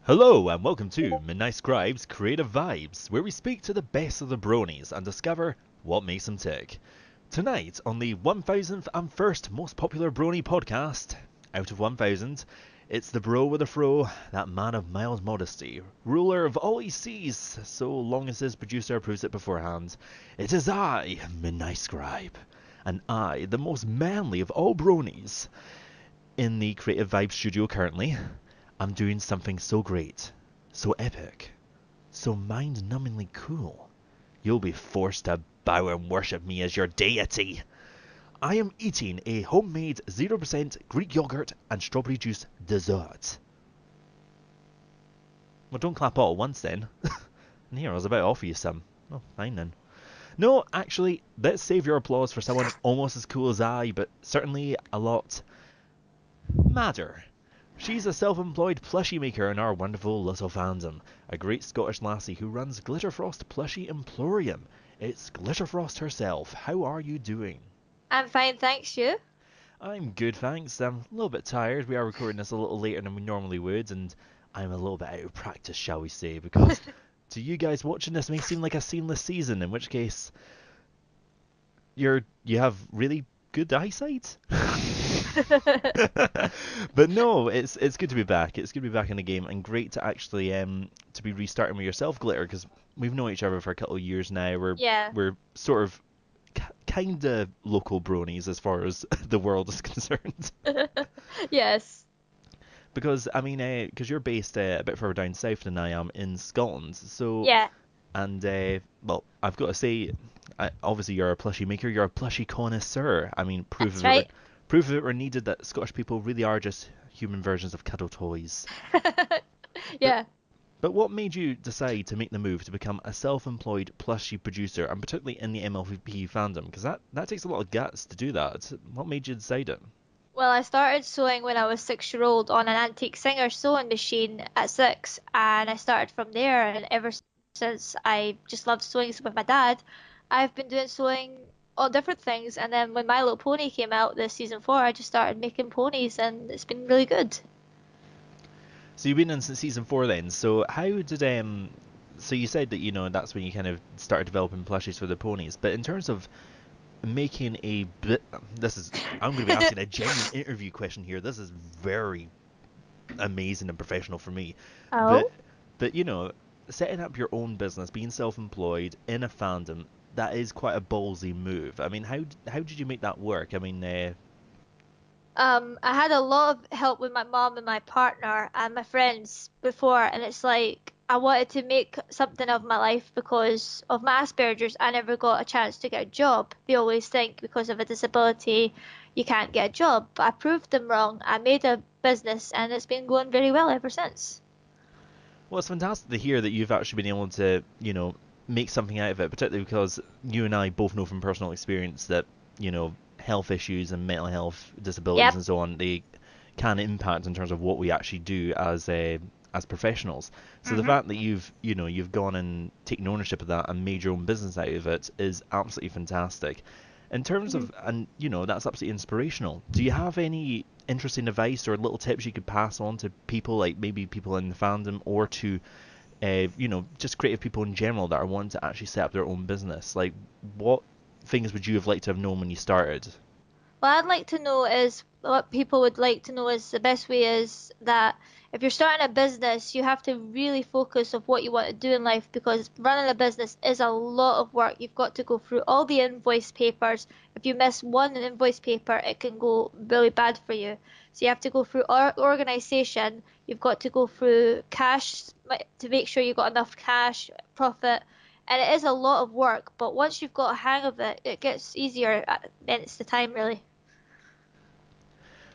Hello and welcome to Midnight Scribe's Creative Vibes, where we speak to the best of the bronies and discover what makes them tick. Tonight, on the 1000th and first most popular brony podcast, out of 1000, it's the bro with a fro, that man of mild modesty, ruler of all he sees, so long as his producer approves it beforehand. It is I, Midnight Scribe, and I, the most manly of all bronies, in the Creative Vibes studio currently. I'm doing something so great, so epic, so mind-numbingly cool, you'll be forced to bow and worship me as your deity. I am eating a homemade 0% Greek yogurt and strawberry juice dessert. Well, don't clap all at once then. And here, I was about to offer you some. Oh, fine then. No, actually, let's save your applause for someone almost as cool as I, but certainly a lot madder. She's a self-employed plushie maker in our wonderful little fandom, a great Scottish lassie who runs Glitterfrost Plushie Emporium. It's Glitterfrost herself. How are you doing? I'm fine, thanks, you? I'm good, thanks. I'm a little bit tired. We are recording this a little later than we normally would, and I'm a little bit out of practice, shall we say, because to you guys watching this may seem like a seamless season, in which case you have really good eyesight. But no, it's good to be back. It's good to be back in the game, and great to actually to be restarting with yourself, Glitter, because we've known each other for a couple of years now. We're sort of kind of local bronies as far as the world is concerned. Yes. Because I mean, because you're based a bit further down south than I am in Scotland, so Yeah. and well, I've got to say, obviously you're a plushie maker, you're a plushie connoisseur. I mean, That's right. Proof of it were needed that Scottish people really are just human versions of cuddle toys. Yeah. But what made you decide to make the move to become a self-employed plushie producer, and particularly in the MLP fandom? Because that takes a lot of guts to do that. What made you decide it? Well, I started sewing when I was 6-year-old on an antique Singer sewing machine at 6, and I started from there, and ever since I just loved sewing with my dad, I've been doing sewing on different things, and then when My Little Pony came out this season 4, I just started making ponies, and it's been really good. So you've been in since season 4 then. So how did so you said that that's when you kind of started developing plushies for the ponies. But in terms of making I'm going to be asking a genuine interview question here. This is very amazing and professional for me. Oh? But setting up your own business, being self-employed in a fandom, that is quite a ballsy move. I mean, how did you make that work? I mean, I had a lot of help with my mom and my partner and my friends before, and it's like I wanted to make something of my life because of my Asperger's. I never got a chance to get a job. They always think because of a disability you can't get a job, but I proved them wrong. I made a business, and it's been going very well ever since. well, it's fantastic to hear that you've actually been able to, make something out of it, particularly because you and I both know from personal experience that, health issues and mental health disabilities Yep. and so on, they can impact in terms of what we actually do as professionals. So the Mhm. fact that you've gone and taken ownership of that and made your own business out of it is absolutely fantastic. In terms Mhm. of, and that's absolutely inspirational. Do you have any interesting advice or little tips you could pass on to people, like maybe people in the fandom, or to just creative people in general that are wanting to actually set up their own business? Like, what things would you have liked to have known when you started? What I'd like to know is what people would like to know is the best way is that if you're starting a business, you have to really focus on what you want to do in life because running a business is a lot of work. You've got to go through all the invoice papers. If you miss one invoice paper, it can go really bad for you. So you have to go through organization. You've got to go through cash to make sure you've got enough cash, profit, and it is a lot of work. But once you've got a hang of it, it gets easier. Then it's the time really.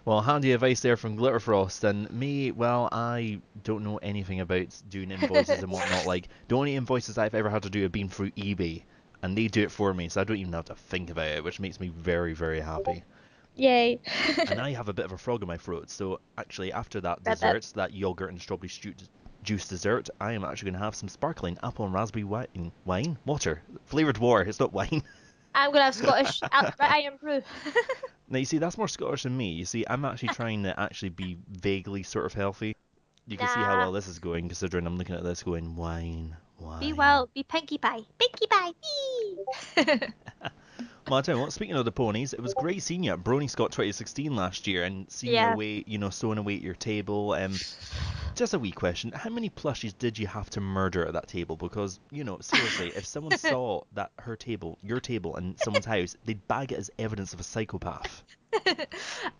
Well, handy advice there from Glitterfrost. And me, well, I don't know anything about doing invoices and whatnot. Like, the only invoices I've ever had to do have been through eBay. and they do it for me, so I don't even have to think about it, which makes me very, very happy. Yay. And I have a bit of a frog in my throat, so actually after that Rabbit. dessert, that yogurt and strawberry juice dessert, I am actually going to have some sparkling apple and raspberry water, flavoured water, it's not wine. I'm gonna have Scottish iron brew. Now you see, that's more Scottish than me. You see, I'm actually trying to actually be vaguely sort of healthy. You can see how Nah. well this is going, considering I'm looking at this going, wine, Be wine. wild. Be Pinkie Pie. Pinkie Pie. Whee! Well, I tell you what, speaking of the ponies, it was great seeing you at Brony Scott 2016 last year and seeing you Yeah. away, sewing away at your table. Just a wee question, how many plushies did you have to murder at that table? Because, seriously, if someone saw that your table in someone's house, they'd bag it as evidence of a psychopath.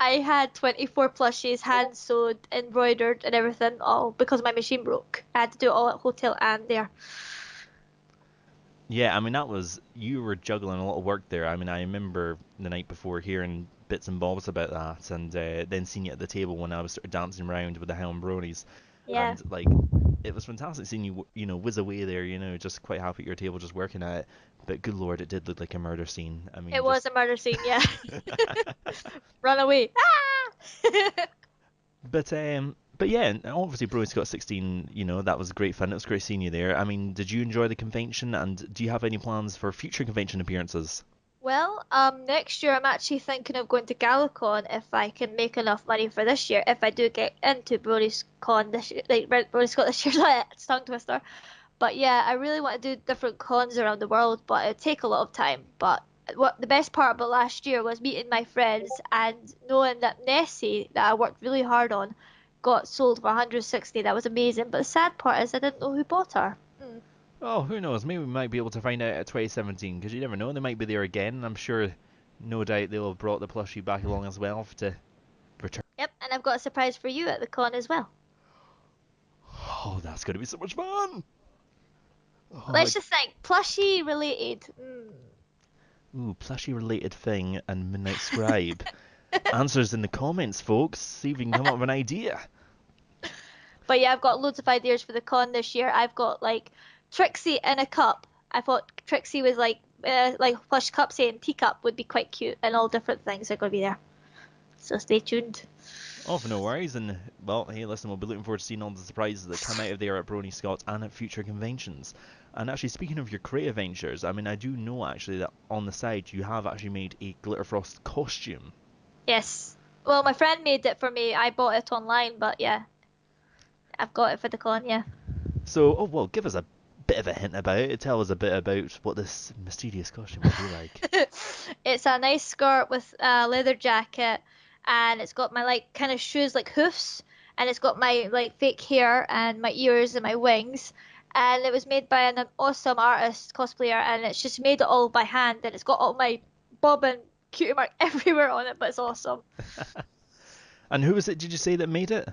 I had 24 plushies, hand sewed, embroidered, and everything, all because my machine broke. I had to do it all at hotel and there. Yeah, I mean, you were juggling a lot of work there. I mean, I remember the night before hearing bits and bobs about that, and then seeing you at the table when I was sort of dancing around with the Highland Bronies. Yeah. And, like, it was fantastic seeing you, whiz away there, just quite happy at your table, just working at it. But good lord, it did look like a murder scene. I mean, It just. was a murder scene, yeah. Run away. Ah! But yeah, and obviously Brony Scott 16, that was great fun. It was great seeing you there. I mean, did you enjoy the convention, and do you have any plans for future convention appearances? Well, next year I'm actually thinking of going to Galacon if I can make enough money for this year. If I do get into Brody's Con this year, like Brody's Scott this year, it's tongue twister. But yeah, I really want to do different cons around the world, but it'd take a lot of time. But what the best part about last year was meeting my friends and knowing that Nessie, that I worked really hard on, got sold for 160. That was amazing. But the sad part is I didn't know who bought her. Mm. Oh, who knows? Maybe we might be able to find out at 2017, because you never know. They might be there again, and I'm sure, no doubt, they'll have brought the plushie back along as well to return. Yep, and I've got a surprise for you at the con as well. Oh, that's going to be so much fun! Oh, Let's just think, plushie related. ooh, plushie related thing and Midnight Scribe. Answers in the comments, folks. See if we can come up with an idea. But yeah, I've got loads of ideas for the con this year. I've got like Trixie in a cup. I thought Trixie was like plush cup saying teacup would be quite cute, and all different things are going to be there. So stay tuned. Oh, no worries. And, well, hey, listen, we'll be looking forward to seeing all the surprises that come out of there at Brony Scott and at future conventions. And actually, speaking of your creative ventures, I mean, I do know actually that on the side you have actually made a Glitterfrost costume. Yes. Well, my friend made it for me. I bought it online, but yeah, I've got it for the con. Yeah. So, oh, well, give us a bit of a hint about it. Tell us a bit about what this mysterious costume will be like. It's a nice skirt with a leather jacket, and it's got my like kind of shoes like hoofs, and it's got my like fake hair and my ears and my wings. And it was made by an awesome artist cosplayer, and it's just made it all by hand, and it's got all my bob and cutie mark everywhere on it, but it's awesome. And who was it, did you say, that made it?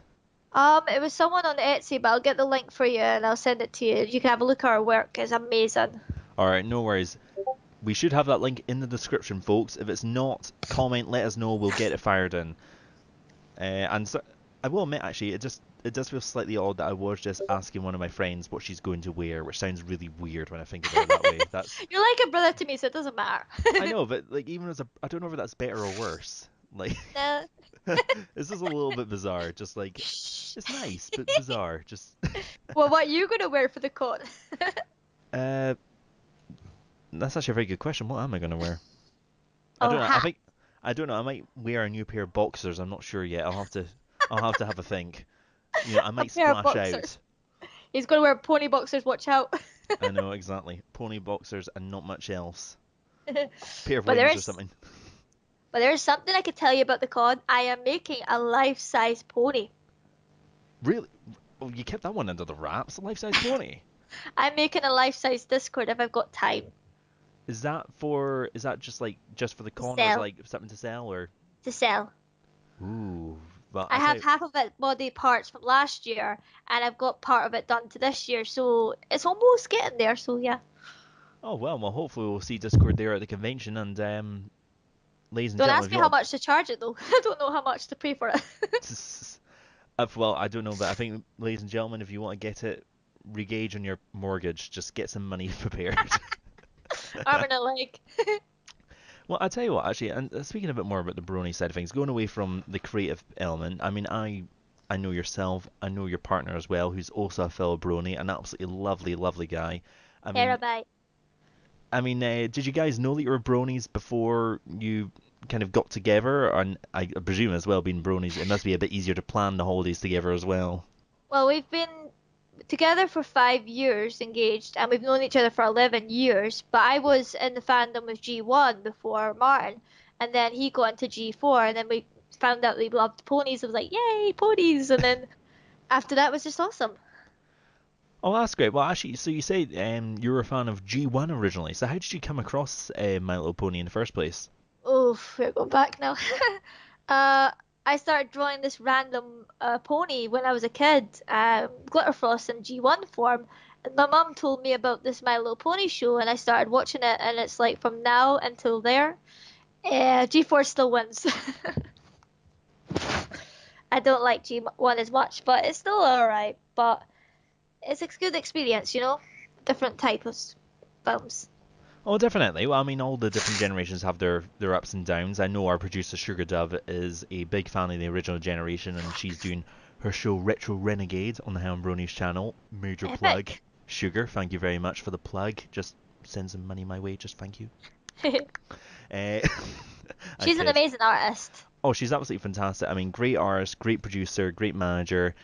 It was someone on Etsy, but I'll get the link for you and I'll send it to you. You can have a look at her work. It's amazing. Alright, no worries. We should have that link in the description, folks. If it's not, comment, let us know. We'll get it fired in. And so, I will admit, actually, it does feel slightly odd that I was just asking one of my friends what she's going to wear, which sounds really weird when I think about it that way. That's You're like a brother to me, so it doesn't matter. I know, but like even as I don't know if that's better or worse. Like No. it's just a little bit bizarre. Just like it's nice but bizarre. Just Well, what are you gonna wear for the con? uh, that's actually a very good question. What am I gonna wear? I Oh, don't know. I hat. think I don't know. I might wear a new pair of boxers. I'm not sure yet. I'll have to have a think. I A might pair of splash boxers. out. He's gonna wear pony boxers. Watch out. I know exactly. Pony boxers and not much else. but Pair of there wings or is, something. but there's something I could tell you about the con. I am making a life-size pony. Really? Oh, you kept that one under the wraps. A life-size pony. I'm making a life-size Discord if I've got time Is that just for the to con, or is it sell. like something to sell, or To sell. ooh, well I I tell have you, half of it body parts from last year, and I've got part of it done to this year, so it's almost getting there. So yeah. oh well hopefully we'll see Discord there at the convention, and ladies and Don't gentlemen, ask if me you how want much to charge it though. I don't know how much to pay for it. well I don't know, but I think ladies and gentlemen, if you want to get it, regage on your mortgage, just get some money prepared. Arm and a leg. Well, I tell you what, actually, and speaking a bit more about the brony side of things, going away from the creative element, I mean, I know yourself, I know your partner as well, who's also a fellow brony, an absolutely lovely, lovely guy. I mean, Terabyte. did you guys know that you were bronies before you kind of got together? And I presume as well, being bronies, it must be a bit easier to plan the holidays together as well. Well, we've been together for 5 years engaged, and we've known each other for 11 years. But I was in the fandom of G1 before Martin, and then he got into G4, and then we found out we loved ponies. I was like, yay, ponies! And then after that was just awesome. Oh, that's great. Well, actually, so you say you were a fan of G1 originally. So how did you come across My Little Pony in the first place? Oh, we're going back now. uh, I started drawing this random pony when I was a kid, Glitterfrost in G1 form. And my mum told me about this My Little Pony show, and I started watching it. And it's like from now until there, G4 still wins. I don't like G1 as much, but it's still alright. But it's a good experience, you know? Different type of films. Oh, definitely. Well, I mean, all the different generations have their ups and downs. I know our producer Sugar Dove is a big fan of the original generation, and she's doing her show Retro Renegade on the Highland Bronies channel. Major plug. Epic. Sugar, thank you very much for the plug. Just send some money my way. Just thank you. Uh, I She's an kid. amazing artist. Oh, she's absolutely fantastic. I mean, great artist, great producer, great manager.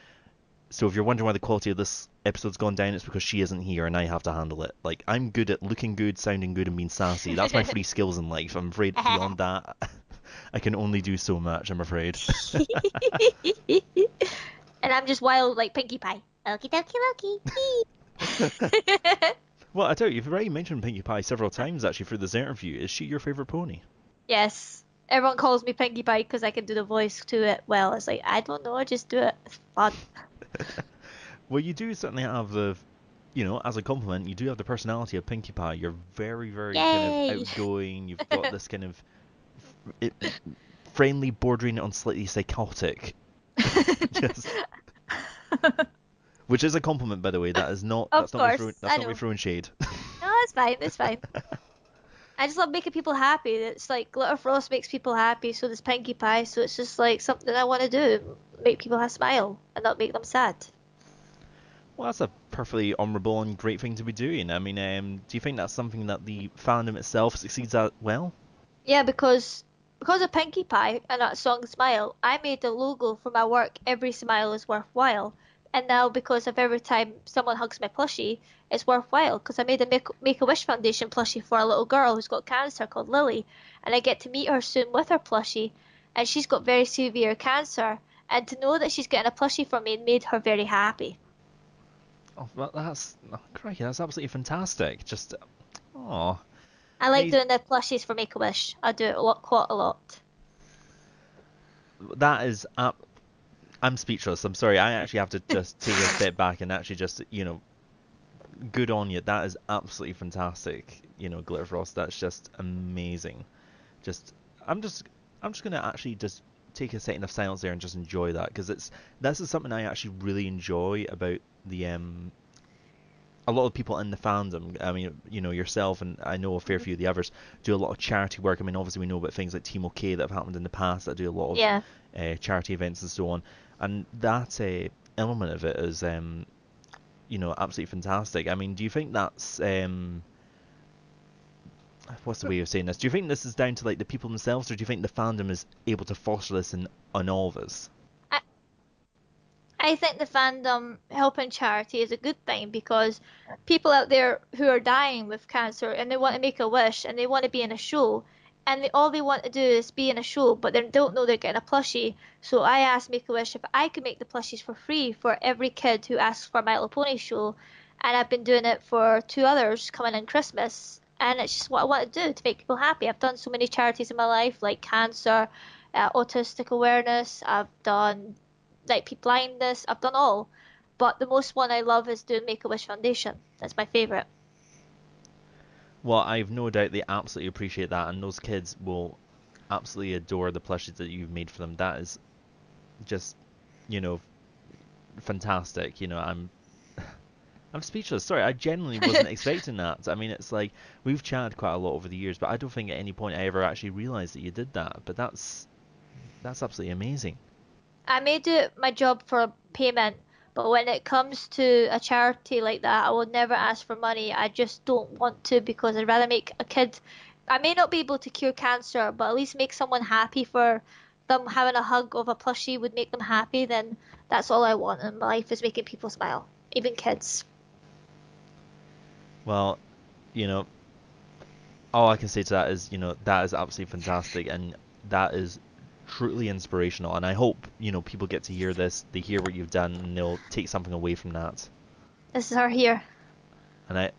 So if you're wondering why the quality of this episode's gone down, it's because she isn't here and I have to handle it. Like, I'm good at looking good, sounding good, and being sassy. That's my three skills in life. I'm afraid beyond that, I can only do so much, I'm afraid. And I'm just wild like Pinkie Pie. Okie dokie dokie. Well, I tell you, you've already mentioned Pinkie Pie several times actually through this interview. Is she your favourite pony? Yes. Everyone calls me Pinkie Pie because I can do the voice to it well. It's like, I don't know, I just do it. It's fun. Well, you do certainly have as a compliment, you do have the personality of Pinkie Pie. You're very, very kind of Yay! outgoing. You've got this kind of it, friendly, bordering on slightly psychotic. Just, which is a compliment, by the way. That is not. Of course, That's I not me know. throwing shade. No, it's fine, it's fine. I just love making people happy. It's like Glitterfrost makes people happy, so does Pinkie Pie, so it's just like something I want to do. Make people smile and not make them sad. Well, that's a perfectly honourable and great thing to be doing. I mean, do you think that's something that the fandom itself succeeds at well? Yeah, because of Pinkie Pie and that song Smile, I made the logo for my work Every Smile is Worthwhile. And now because of every time someone hugs my plushie, it's worthwhile because I made a Make-A-Wish Foundation plushie for a little girl who's got cancer called Lily, and I get to meet her soon with her plushie, and she's got very severe cancer, and to know that she's getting a plushie from me made her very happy. Oh, well, crikey, that's absolutely fantastic. Just, oh, I like amazing. doing the plushies for Make-A-Wish. I do it quite a lot. That is, I'm speechless. I'm sorry. I actually have to just take a step back and actually just, good on you. That is absolutely fantastic. Glitterfrost. That's just amazing. Just, I'm just, I'm just gonna actually just take a second of silence there and just enjoy that because this is something I actually really enjoy about the a lot of people in the fandom. I mean, yourself and I know a fair few of the others do a lot of charity work. I mean, obviously we know about things like Team OK that have happened in the past that do a lot of Yeah. charity events and so on, and that element of it is absolutely fantastic. I mean, do you think that's what's the way of saying this? Do you think this is down to like the people themselves, or do you think the fandom is able to foster this in on all of us? I, I think the fandom helping charity is a good thing because people out there who are dying with cancer and they want to make a wish and they want to be in a show and all they want to do is be in a show but they don't know they're getting a plushie. So I asked Make a Wish if I could make the plushies for free for every kid who asks for My Little Pony show, and I've been doing it for two others coming in Christmas. And it's just what I want to do to make people happy. I've done so many charities in my life, like cancer, autistic awareness. I've done like blindness. I've done all, but the most one I love is doing Make a Wish Foundation. That's my favorite. Well, I've no doubt they absolutely appreciate that, and those kids will absolutely adore the plushies that you've made for them. That is just, you know, fantastic. I'm I'm speechless. Sorry, I genuinely wasn't expecting that. I mean, it's like we've chatted quite a lot over the years, but I don't think at any point I ever actually realised that you did that. But that's absolutely amazing. I may do my job for payment, but when it comes to a charity like that, I will never ask for money. I just don't want to because I'd rather make a kid. I may not be able to cure cancer, but at least make someone happy for them having a hug of a plushie would make them happy. Then that's all I want in my life is making people smile, even kids. Well, you know, all I can say to that is, that is absolutely fantastic, and that is truly inspirational. And I hope, people get to hear this, they hear what you've done, and they'll take something away from that. This is her here. And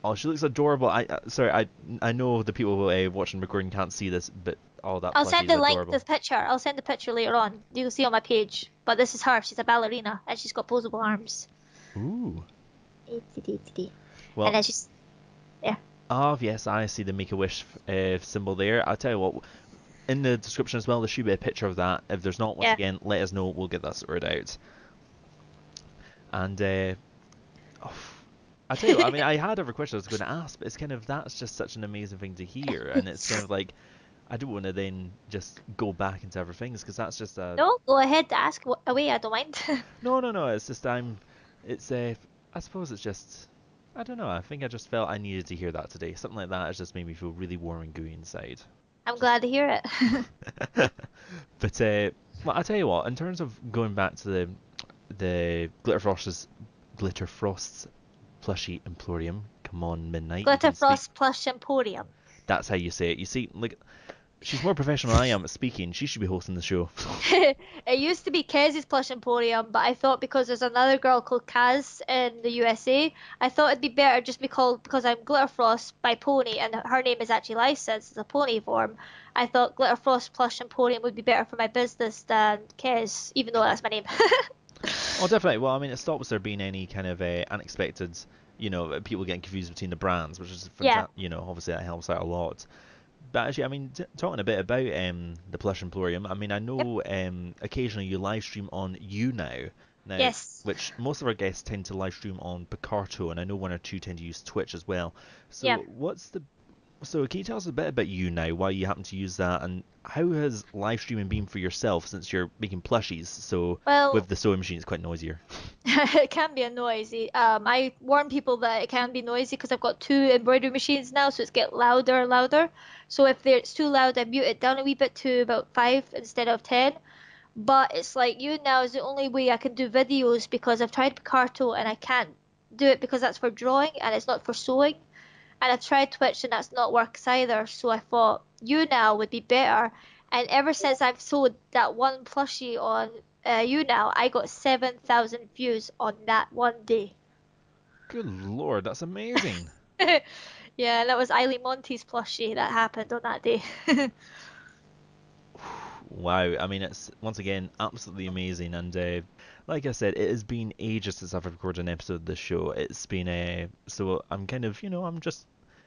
oh, she looks adorable. Sorry, I know the people watching recording can't see this, but that I'll plushie send is the link, adorable. the picture. I'll send the picture later on. You'll see on my page. But this is her. She's a ballerina and she's got posable arms. Ooh. And Well, then she's there. oh yes, I see the Make-A-Wish symbol there. I'll tell you what, in the description as well, there should be a picture of that. If there's not, once Yeah. again, let us know. We'll get that sorted out. And oh, I tell you what, I mean, I had other questions I was going to ask, but it's kind of that's just such an amazing thing to hear, and it's kind of like I don't want to then just go back into other things because that's just a No, go ahead, ask away. I don't mind. no. It's just it's I suppose it's just I don't know. I think I just felt I needed to hear that today. Something like that has just made me feel really warm and gooey inside. I'm Just glad to hear it. but well, I tell you what, in terms of going back to the Glitterfrost's plushie Emporium. Come on, Midnight, you can speak. Glitterfrost Plush Emporium. That's how you say it. You see, like she's more professional than I am at speaking. She should be hosting the show. It used to be Kez's Plush Emporium, but I thought because there's another girl called Kaz in the USA, I thought it'd be better just be called because I'm Glitterfrost by Pony and her name is actually licensed as a pony form. I thought Glitterfrost Plush Emporium would be better for my business than Kez, even though that's my name. Oh, definitely. Well, I mean, it stops there being any kind of unexpected, people getting confused between the brands, which is Yeah. fantastic. Obviously that helps out a lot. But actually, I mean, talking a bit about the Plush Emporium, I mean, I Yep. know occasionally you live stream on now, Yes. which most of our guests tend to live stream on Picarto, and I know one or two tend to use Twitch as well. Yeah. So can you tell us a bit about you now, why you happen to use that, and how has live streaming been for yourself since you're making plushies? So with Well, the sewing machine, it's quite noisier. it can be a noisy. I warn people that it can be noisy because I've got two embroidery machines now, so it's get louder and louder. So if it's too loud, I mute it down a wee bit to about 5 instead of 10. But it's like you now is the only way I can do videos because I've tried Picarto and I can't do it because that's for drawing and it's not for sewing. And I've tried Twitch and that's not works either. So I thought you now would be better. And ever since I've sold that one plushie on you now, I got 7,000 views on that one day. Good lord, that's amazing. Yeah, that was Eileen Monty's plushie that happened on that day. Wow, I mean, it's once again absolutely amazing, and like I said, it has been ages since I've recorded an episode of this show. It's been so I'm kind of, I'm just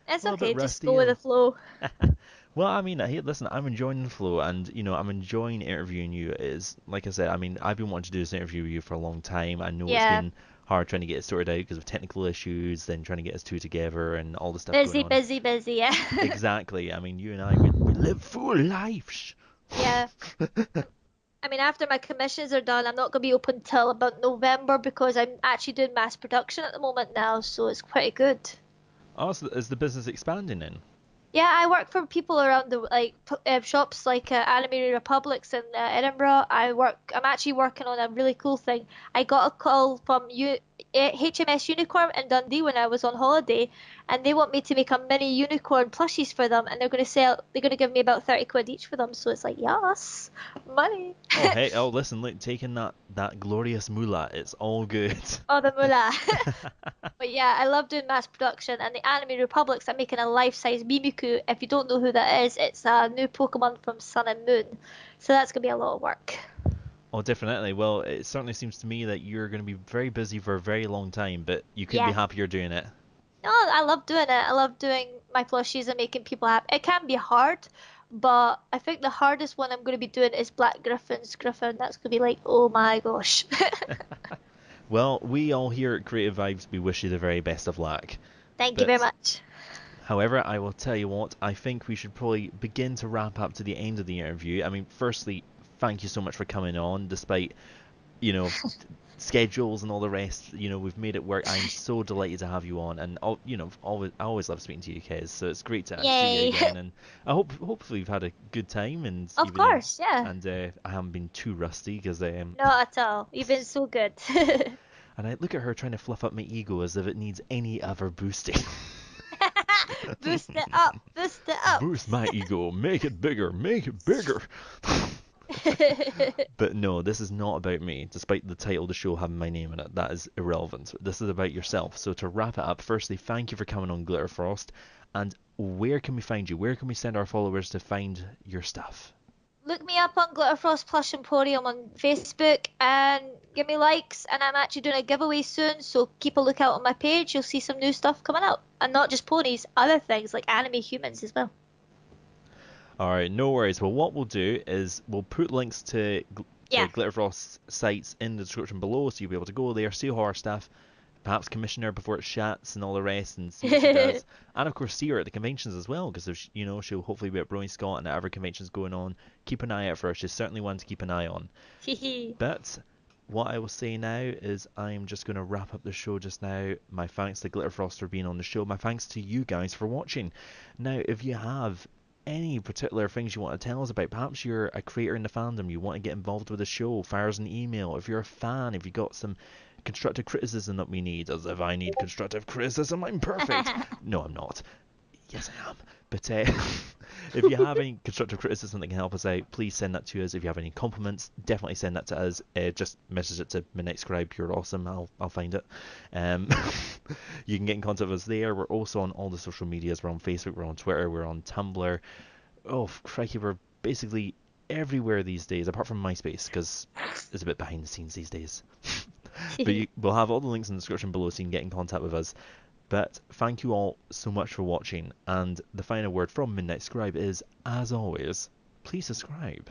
a It's little bit okay, just rusty. go with the flow. Well, I mean, hey, listen, I'm enjoying the flow, and I'm enjoying interviewing you. Is like I said, I mean, I've been wanting to do this interview with you for a long time. I know it's Yeah, been hard trying to get it sorted out because of technical issues, then trying to get us two together, and all the stuff going busy, on. busy, busy, yeah. Exactly. I mean, you and I, we live full lives. Yeah. I mean, after my commissions are done, I'm not going to be open till about November because I'm actually doing mass production at the moment now, so it's pretty good. Oh, so is the business expanding then? Yeah, I work for people around the shops like Anime Republics in Edinburgh. I'm actually working on a really cool thing. I got a call from HMS Unicorn in Dundee when I was on holiday, and they want me to make a mini unicorn plushies for them, and they're going to give me about 30 quid each for them. So it's like, yes, money. Oh, hey, oh, listen, look, taking that glorious moolah, it's all good. Oh, the moolah. But yeah, I love doing mass production, and the Anime Republics are making a life-size Mimikyu. If you don't know who that is, it's a new Pokemon from Sun and Moon. So that's gonna be a lot of work. Oh, definitely. Well, it certainly seems to me that you're going to be very busy for a very long time, but you couldn't be Yeah. happier doing it. No, I love doing it. I love doing my plushies and making people happy. It can be hard, but I think the hardest one I'm going to be doing is Black Griffin's Griffin. That's going to be like, oh my gosh. Well, we all here at Creative Vibes, we wish you the very best of luck. Thank you very But, much. however, I will tell you what, I think we should probably begin to wrap up to the end of the interview. I mean, firstly, thank you so much for coming on, despite, you know, schedules and all the rest. We've made it work. I'm so delighted to have you on, and I always love speaking to you, Kez. So it's great to see you Yay. again, and hopefully you've had a good time, and Of course, yeah. I haven't been too rusty because Not at all. You've been so good. and I look at her trying to fluff up my ego as if it needs any other boosting. Boost it up. Boost it up. Boost my ego, make it bigger, make it bigger. But no, this is not about me, despite the title of the show having my name in it. That is irrelevant. This is about yourself. So to wrap it up, firstly, thank you for coming on Glitterfrost. And where can we find you? Where can we send our followers to find your stuff? Look me up on Glitterfrost Plush Emporium on Facebook and give me likes. And I'm actually doing a giveaway soon, so keep a lookout on my page. You'll see some new stuff coming out. And not just ponies, other things like anime humans as well. Alright, no worries. Well, what we'll do is we'll put links to Yeah. Glitterfrost's sites in the description below, so you'll be able to go there, see all our stuff, perhaps commission her before it shats and all the rest, and see what she does. And of course, see her at the conventions as well, because she'll hopefully be at Brony Scott and at other conventions going on. Keep an eye out for her. She's certainly one to keep an eye on. But what I will say now is I'm just going to wrap up the show just now. My thanks to Glitterfrost for being on the show. My thanks to you guys for watching. Now, if you have any particular things you want to tell us about, perhaps you're a creator in the fandom, you want to get involved with the show, fire us an email. If you're a fan, if you've got some constructive criticism that we need, as if I need constructive criticism, I'm perfect. No, I'm not. Yes, I am. But if you have any constructive criticism that can help us out, please send that to us. If you have any compliments, definitely send that to us. Just message it to Midnight Scribe. You're awesome. I'll find it. You can get in contact with us there. We're also on all the social medias. We're on Facebook. We're on Twitter. We're on Tumblr. Oh, crikey, we're basically everywhere these days, apart from MySpace, because it's a bit behind the scenes these days. But we'll have all the links in the description below so you can get in contact with us. But thank you all so much for watching, and the final word from Midnight Scribe is, as always, please subscribe.